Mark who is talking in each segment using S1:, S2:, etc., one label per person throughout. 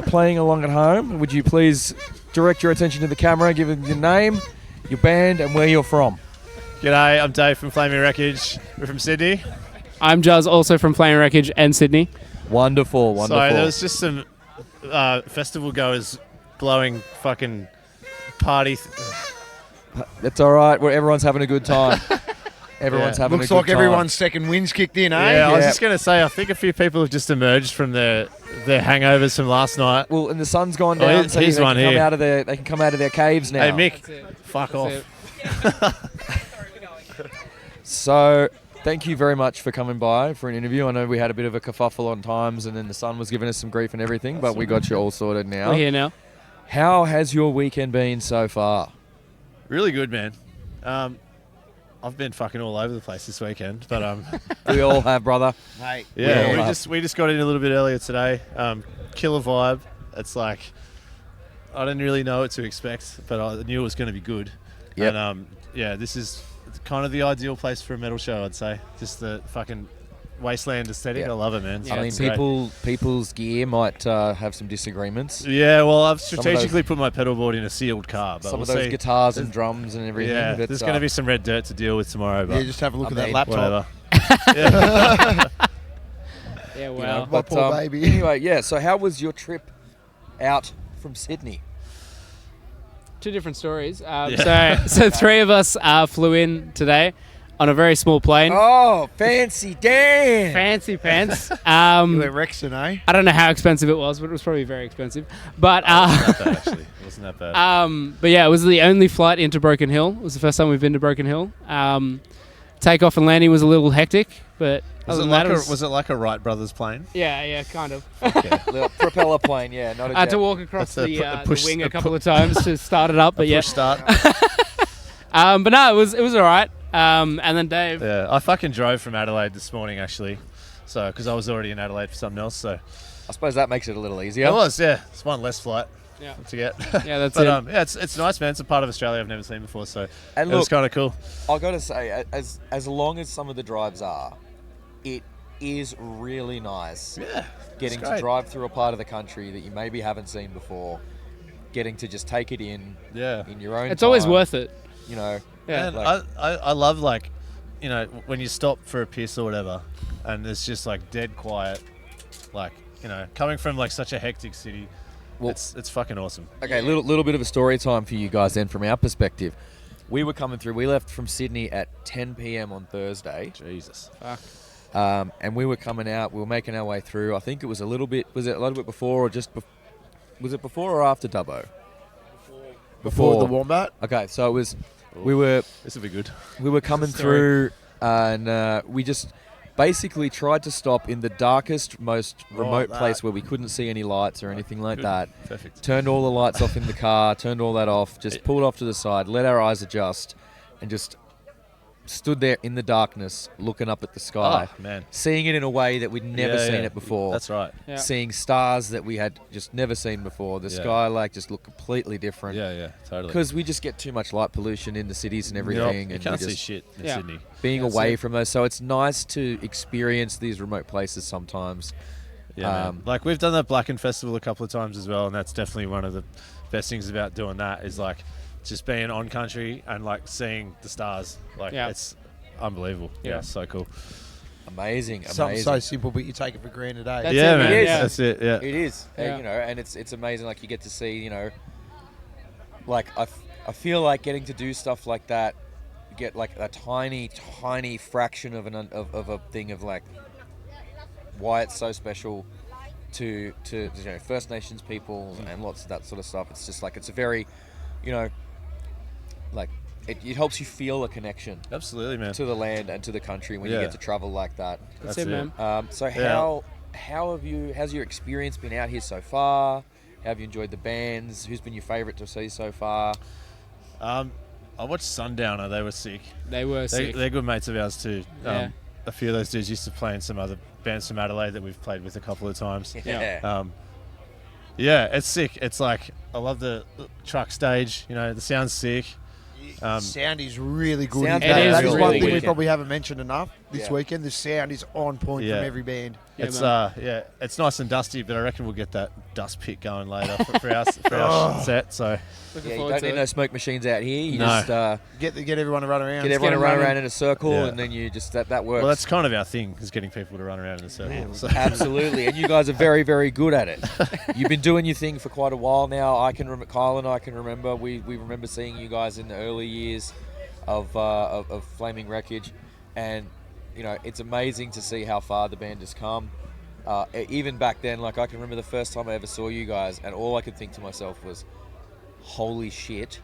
S1: playing along at home, would you please direct your attention to the camera, give it your name, your band, and where you're from?
S2: G'day, I'm Dave from Flaming Wrekage. We're from Sydney.
S3: I'm Juz, also from Flaming Wrekage and Sydney.
S1: Wonderful.
S2: Sorry, there was just some festival goers blowing fucking party.
S1: That's all right. Everyone's having a good time. Everyone's having a good time.
S4: Looks like everyone's second wind's kicked in, eh?
S2: Yeah, I was just going to say, I think a few people have just emerged from their hangovers from last night.
S1: Well, and the sun's gone down, so they can come out of their caves now.
S2: Hey, Mick, fuck off.
S1: So, thank you very much for coming by for an interview. I know we had a bit of a kerfuffle on times, and then the sun was giving us some grief and everything, but we got you all sorted now.
S3: We're here now.
S1: How has your weekend been so far?
S2: Really good, man. I've been fucking all over the place this weekend, but
S1: we all have, brother.
S4: Mate.
S2: Yeah, we just got in a little bit earlier today. Killer vibe. It's like I didn't really know what to expect, but I knew it was going to be good.
S1: Yep.
S2: And this is kind of the ideal place for a metal show, I'd say. Just the fucking wasteland aesthetic.
S1: Yep.
S2: I love it, man.
S1: I mean, people's gear might have some disagreements.
S2: Yeah, well, I've strategically put my pedal board in a sealed car. But
S1: some of those guitars and drums and everything.
S2: Yeah, there's going to be some red dirt to deal with tomorrow. But
S4: just have a look at that laptop.
S2: Whatever.
S3: Yeah, wow.
S1: You know,
S4: My poor baby.
S1: Anyway, yeah, so how was your trip out from Sydney?
S3: Two different stories. So three of us flew in today on a very small plane.
S1: Oh, fancy Dan!
S3: Fancy pants.
S4: You went Rexon, eh?
S3: I don't know how expensive it was, but it was probably very expensive. But
S2: It wasn't that bad, actually. It wasn't that bad.
S3: but yeah, it was the only flight into Broken Hill. It was the first time we've been to Broken Hill. Takeoff and landing was a little hectic, but
S2: Was it like a Wright Brothers plane?
S3: Yeah, kind of.
S2: Okay.
S1: Little propeller plane, yeah, not a jet.
S3: I had to walk across
S2: That's
S3: the wing a couple of times to start it up, but yeah.
S2: Push start.
S3: But no, it was all right. And then Dave.
S2: Yeah, I fucking drove from Adelaide this morning, actually. So, because I was already in Adelaide for something else. So,
S1: I suppose that makes it a little easier.
S2: it was, yeah. It's one less flight to get.
S3: Yeah, that's
S2: but,
S3: it.
S2: yeah, it's nice, man. It's a part of Australia I've never seen before, so
S1: And
S2: it was kind of cool.
S1: I got to say, as long as some of the drives are, it is really nice.
S2: Yeah,
S1: getting to drive through a part of the country that you maybe haven't seen before, getting to just take it in your own
S3: It's
S1: time,
S3: always worth it.
S1: You know.
S3: Yeah.
S2: And I love, like, you know, when you stop for a piss or whatever, and it's just like dead quiet, like, you know, coming from like such a hectic city, well, it's fucking awesome.
S1: Okay, little bit of a story time for you guys then from our perspective. We were coming through. We left from Sydney at 10 p.m. on Thursday.
S2: Jesus.
S3: Fuck.
S1: And we were coming out. We were making our way through. I think it was a little bit. Was it a little bit before or just? Was it before or after Dubbo?
S4: Before the Wombat.
S1: Okay, so it was. This
S2: will be good.
S1: We were coming through, and we just basically tried to stop in the darkest, most remote place where we couldn't see any lights or anything like that.
S2: Perfect.
S1: Turned all the lights off in the car. Turned all that off. Just pulled off to the side. Let our eyes adjust, and just stood there in the darkness, looking up at the sky, seeing it in a way that we'd never seen it before.
S2: That's right.
S3: Yeah.
S1: Seeing stars that we had just never seen before. The sky just looked completely different.
S2: Yeah, totally.
S1: Because we just get too much light pollution in the cities and everything.
S2: You
S1: and
S2: can't
S1: we
S2: see
S1: just
S2: shit in Sydney.
S1: Being away from those, so it's nice to experience these remote places sometimes.
S2: Yeah, like we've done the Blacken Festival a couple of times as well, and that's definitely one of the best things about doing that is like just being on country and like seeing the stars. Like it's unbelievable. Yeah, so cool.
S1: Amazing.
S4: Something so simple, but you take it for granted, eh?
S3: That's
S2: man.
S3: It is.
S2: That's it. Yeah,
S1: it is.
S3: Yeah.
S1: You know, and it's amazing. Like you get to see, you know, like I feel like getting to do stuff like that, you get like a tiny fraction of a thing of like why it's so special to you know, First Nations people and lots of that sort of stuff. It's just like it's a very, you know, like it helps you feel a connection.
S2: Absolutely, man.
S1: To the land and to the country when you get to travel like that.
S3: That's it, man.
S1: So how's your experience been out here so far? How have you enjoyed the bands? Who's been your favourite to see so far?
S2: I watched Sundowner. They were sick. They're good mates of ours too. A few of those dudes used to play in some other bands from Adelaide that we've played with a couple of times.
S1: Yeah.
S2: It's sick. It's like I love the truck stage. You know, the sound's sick.
S4: Sound is really good.
S1: Sound
S4: that is
S1: really
S4: one thing
S1: good.
S4: we probably haven't mentioned enough. this weekend. The sound is on point from every band.
S3: Yeah,
S2: It's nice and dusty, but I reckon we'll get that dust pit going later for our set. So
S3: Looking
S1: You
S3: forward
S1: don't
S3: to
S1: need
S3: it.
S1: no smoke machines out here. You
S2: No.
S1: just
S4: Get everyone to run around.
S1: get everyone to run
S3: running.
S1: around in a circle,
S2: Yeah.
S1: and then you just that works.
S2: well, that's kind of our thing, is getting people to run around in a circle. So.
S1: Absolutely, and you guys are very, very good at it. You've been doing your thing for quite a while now. Kyle and I can remember. We remember seeing you guys in the early years of Flaming Wrekage, and you know it's amazing to see how far the band has come. Even back then, like I can remember the first time I ever saw you guys, and all I could think to myself was, "Holy shit,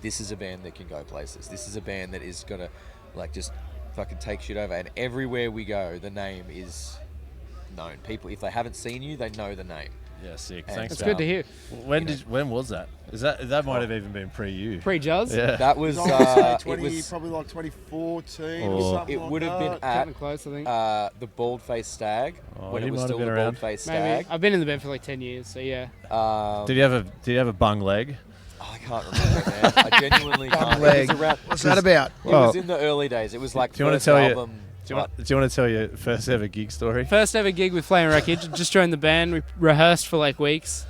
S1: this is a band that can go places. This is a band that is gonna like just fucking take shit over." And everywhere we go, the name is known. People, if they haven't seen you, they know the name.
S2: Yeah, sick.
S1: And
S2: Thanks.
S3: It's
S2: Al.
S3: good to hear.
S2: When was that? That might have even been pre-you.
S3: Pre-Juzz?
S2: Yeah.
S1: That was
S4: Probably
S1: it was
S4: probably like 2014
S2: Or-
S4: or something.
S1: it
S4: like
S1: would have been
S4: that.
S1: at
S3: Cutting close, I think.
S1: the Bald Faced Stag
S2: Oh,
S1: when
S2: you
S1: it was
S2: might have
S1: still
S2: been
S1: the
S2: around.
S1: Bald Faced
S3: Maybe.
S1: Stag.
S3: I've been in the band for like 10 years, so yeah.
S2: Did you have a bung leg?
S1: I can't remember, man. I genuinely can't.
S4: leg.
S1: It was around,
S4: What's that about?
S1: it was in the early days. It was like
S2: Do you wanna
S1: first
S2: tell you-
S1: album.
S2: Do you want to tell your first ever gig story?
S3: First ever gig with Flame Wreckage. Just joined the band. We rehearsed for like weeks.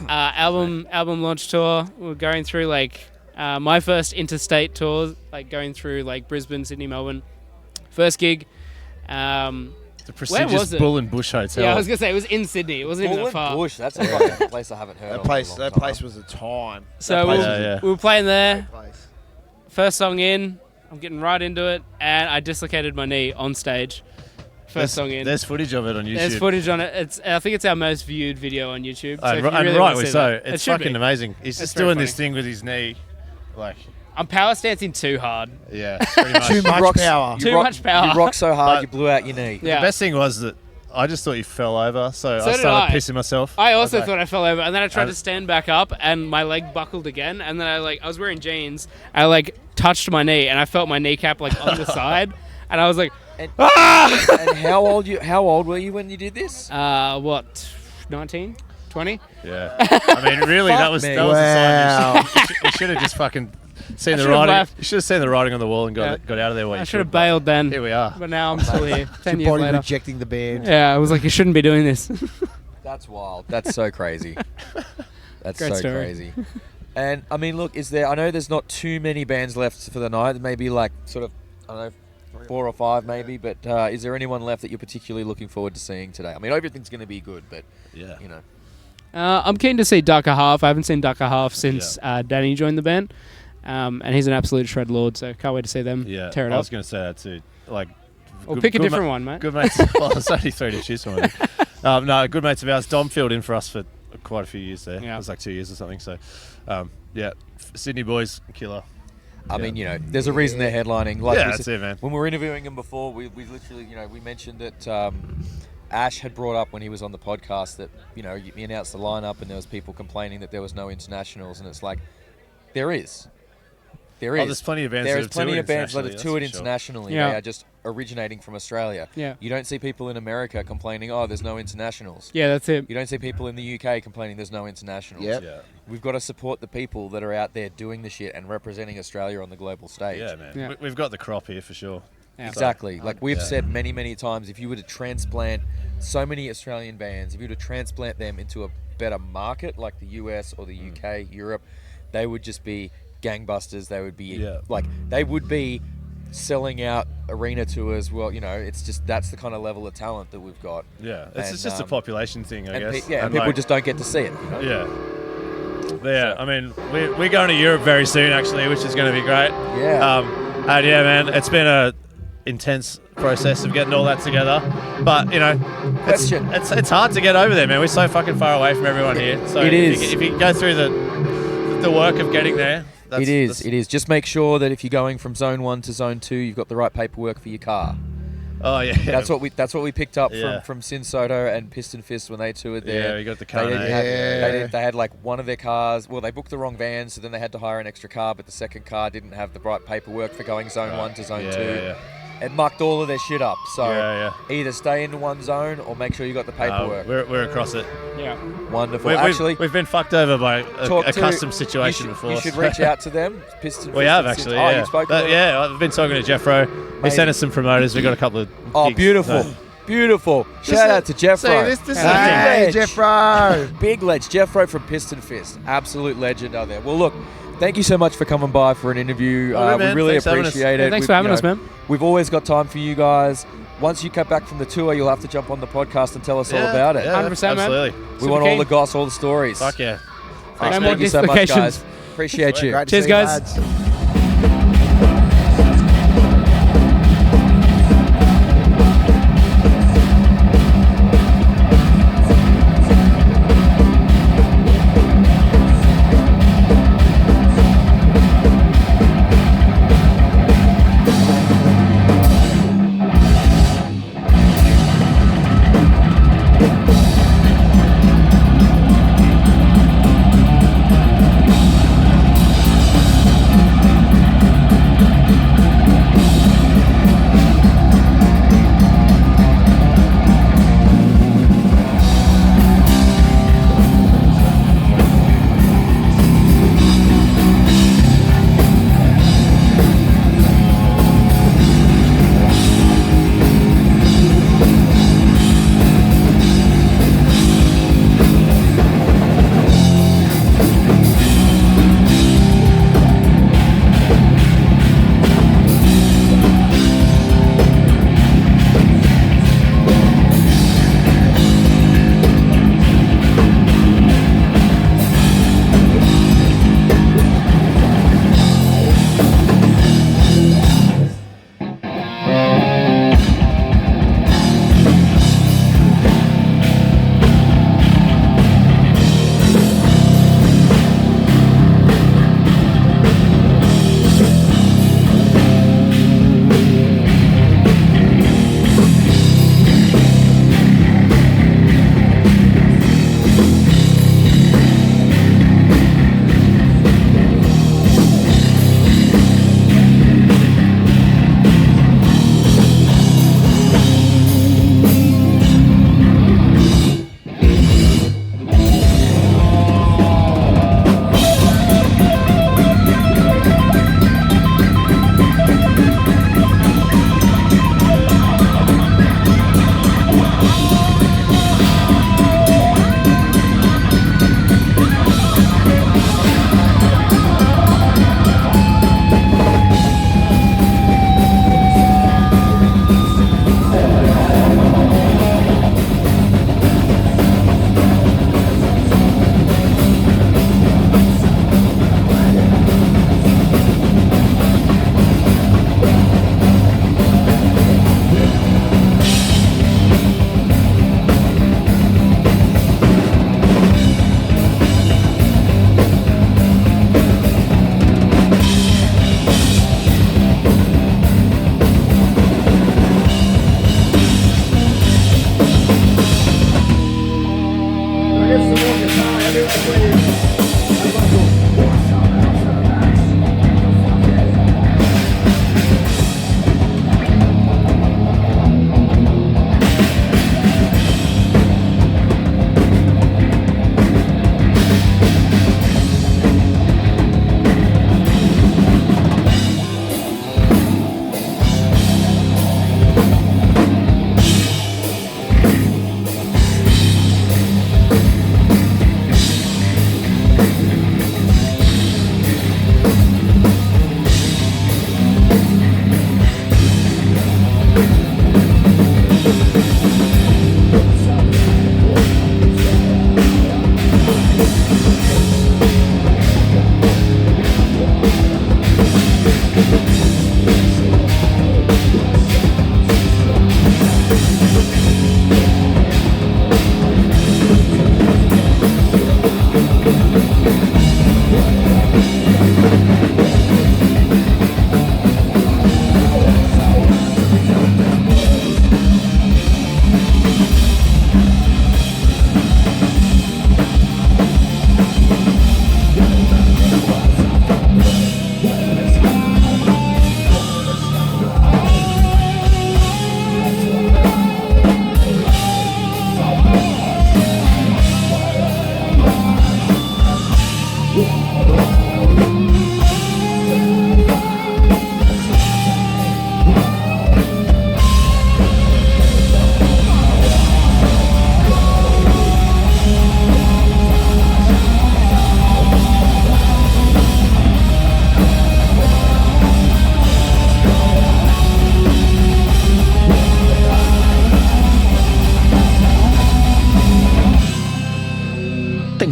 S3: Album launch tour. We were going through like my first interstate tour, like going through like Brisbane, Sydney, Melbourne. First gig.
S2: The prestigious
S3: it?
S2: Bull and Bush Hotel.
S3: Yeah, I was gonna say it was in Sydney. It wasn't even
S1: Bull
S3: that far.
S1: and Bush. That's a fucking place I haven't heard
S4: That
S1: of.
S4: place.
S1: in a long
S4: That place
S1: time.
S4: was a time.
S3: So
S4: That
S3: we,
S4: place
S2: Yeah,
S4: was a
S2: yeah.
S3: we were playing there.
S4: great place.
S3: First song in. I'm getting right into it, and I dislocated my knee on stage. First song in.
S2: There's footage of it on YouTube.
S3: There's footage on it. I think it's our most viewed video on YouTube. So
S2: And,
S3: if you
S2: and
S3: really wanna
S2: rightly
S3: see
S2: so.
S3: that, it
S2: It's
S3: should
S2: fucking
S3: be.
S2: amazing. He's
S3: It's
S2: just
S3: very
S2: doing this
S3: funny.
S2: thing with his knee. Like,
S3: I'm power stancing too hard.
S2: yeah, pretty much.
S4: Too much
S1: rock-
S4: power.
S3: Too much power.
S1: You rock so hard
S2: But-
S1: you blew out your knee.
S3: Yeah.
S2: The best thing was that I just thought you fell over, so
S3: So
S2: I
S3: did
S2: started
S3: I.
S2: pissing myself.
S3: I also
S2: was like,
S3: thought I fell over, and then I tried
S2: And-
S3: to stand back up, and my leg buckled again. And then I was wearing jeans. I like touched my knee, and I felt my kneecap like on the side, and I was like,
S1: And,
S3: ah!
S1: and how old were you when you did this?
S3: What, 19, 20?
S2: Yeah. I mean, really, that was
S1: me.
S2: the sign. You should have just fucking seen
S3: I
S2: the
S3: should've
S2: writing.
S3: left.
S2: You should have seen the writing on the wall and got out of there. While
S3: I
S2: you
S3: should have
S2: could.
S3: bailed then.
S2: Here we are.
S3: But now I'm still here. 10
S4: Your
S3: years
S4: body
S3: later.
S4: rejecting the band.
S3: Yeah, I was like, you shouldn't be doing this.
S1: That's wild. That's so crazy. That's
S3: Great
S1: so
S3: story.
S1: crazy. And I mean, look, I know there's not too many bands left for the night. Maybe like sort of, I don't know, 4 or 5 maybe. But is there anyone left that you're particularly looking forward to seeing today? I mean, everything's going to be good, but
S2: Yeah.
S1: you know.
S3: I'm keen to see Darker Half. I haven't seen Darker Half since Danny joined the band. And he's an absolute shred lord, so can't wait to see them
S2: Yeah.
S3: tear it
S2: I
S3: up.
S2: was going to say that too. Like,
S3: Or
S2: good-
S3: pick a
S2: good
S3: different
S2: ma-
S3: one, mate.
S2: Good mates. Well, it's only 3 to choose from. I think. No, good mates of ours. Dom filled in for us for quite a few years there.
S3: Yeah.
S2: It was like 2 years or something. So, yeah, Sydney boys, killer.
S1: I mean, you know, there's a reason they're headlining. Like
S2: Yeah,
S1: we
S2: that's
S1: said-
S2: it, man.
S1: When we were interviewing them before, we literally, you know, we mentioned that Ash had brought up when he was on the podcast that, you know, he announced the lineup and there was people complaining that there was no internationals, and it's like, there is. There is.
S2: Oh, there's plenty of bands
S1: There
S2: that
S1: is
S2: have
S1: plenty
S2: toured
S1: of bands that have
S2: internationally,
S1: toured
S2: that's for sure.
S1: internationally.
S3: Yeah.
S1: They are just originating from Australia.
S3: Yeah.
S1: You don't see people in America complaining, oh, there's no internationals.
S3: Yeah, that's it.
S1: You don't see people in the UK complaining there's no internationals.
S4: Yep.
S2: Yeah.
S1: We've got to support the people that are out there doing the shit and representing Australia on the global stage.
S2: Yeah, man.
S3: Yeah.
S2: We've got the crop here for sure.
S3: Yeah.
S1: Exactly. Like we've
S2: Yeah.
S1: said many, many times, if you were to transplant so many Australian bands, if you were to transplant them into a better market like the US or the UK, Europe, they would just be gangbusters. They would be
S2: Yeah.
S1: like, they would be selling out arena tours. Well, you know, it's just, that's the kind of level of talent that we've got.
S2: Yeah,
S1: And,
S2: it's just a population thing, I
S1: And
S2: guess.
S1: and
S2: And,
S1: people
S2: like,
S1: just don't get to see it. You know?
S2: Yeah. Yeah, I mean, we're going to Europe very soon, actually, which is going to be great.
S1: Yeah.
S2: And yeah, man, it's been a intense process of getting all that together. But, you know,
S1: Question.
S2: it's hard to get over there, man. We're so fucking far away from everyone here. So
S1: It is.
S2: If you go through the work of getting there,
S1: It is. Just make sure that if you're going from zone 1 to zone 2, you've got the right paperwork for your car.
S2: Oh, yeah.
S1: That's what we picked up
S2: Yeah.
S1: from Sin Soto and Piston Fist when they toured there.
S2: Yeah, we got the
S1: They,
S2: car.
S1: didn't
S2: Yeah.
S1: have, they had like one of their cars. Well, they booked the wrong van, so then they had to hire an extra car. But the second car didn't have the right paperwork for going zone 1 to zone 2.
S2: Yeah.
S1: it mucked all of their shit up. So
S2: Yeah.
S1: either stay in one zone or make sure you got the paperwork.
S2: We're across it.
S3: Yeah.
S1: Wonderful. Actually,
S2: we've been fucked over by
S1: talk
S2: a
S1: to-
S2: custom situation
S1: you
S2: before.
S1: You should reach out to them. Piston.
S2: We have
S1: Piston-
S2: actually.
S1: Oh,
S2: Yeah.
S1: you've spoken to them?
S2: Yeah, I've been talking to Jeffro. He
S1: Amazing.
S2: sent us some promoters. We got a couple of.
S1: Oh,
S2: gigs.
S1: beautiful.
S2: So-
S1: Beautiful. Shout out to Jeffro.
S4: This is
S1: Hey,
S4: hey, Jeffro.
S1: Big ledge. Jeffro from Piston Fist. Absolute legend out there. Well, look, thank you so much for coming by for an interview.
S2: All right,
S1: We
S2: man.
S1: really
S2: Thanks for having us.
S1: appreciate
S3: Yeah,
S1: it.
S3: thanks
S1: We've,
S3: for having
S1: you
S3: us,
S1: know,
S3: man.
S1: We've always got time for you guys. Once you come back from the tour, you'll have to jump on the podcast and tell us all about it.
S2: Yeah,
S3: 100%, man.
S2: absolutely.
S1: We
S3: Super
S1: want all
S3: keen.
S1: the goss, all the stories.
S2: Fuck yeah.
S3: No more
S1: Thank you so much,
S3: dislocations.
S1: guys. Appreciate you.
S4: Great to
S3: Cheers,
S4: see you,
S3: guys.
S4: lads.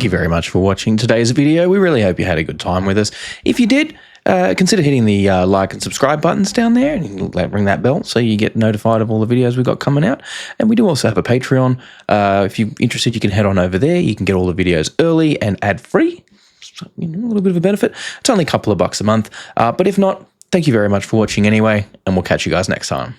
S5: thank you very much for watching today's video. We really hope you had a good time with us. If you did, consider hitting the like and subscribe buttons down there and ring that bell so you get notified of all the videos we've got coming out. And we do also have a Patreon. If you're interested, you can head on over there. You can get all the videos early and ad-free. So, a little bit of a benefit. It's only a couple of bucks a month. But if not, thank you very much for watching anyway, and we'll catch you guys next time.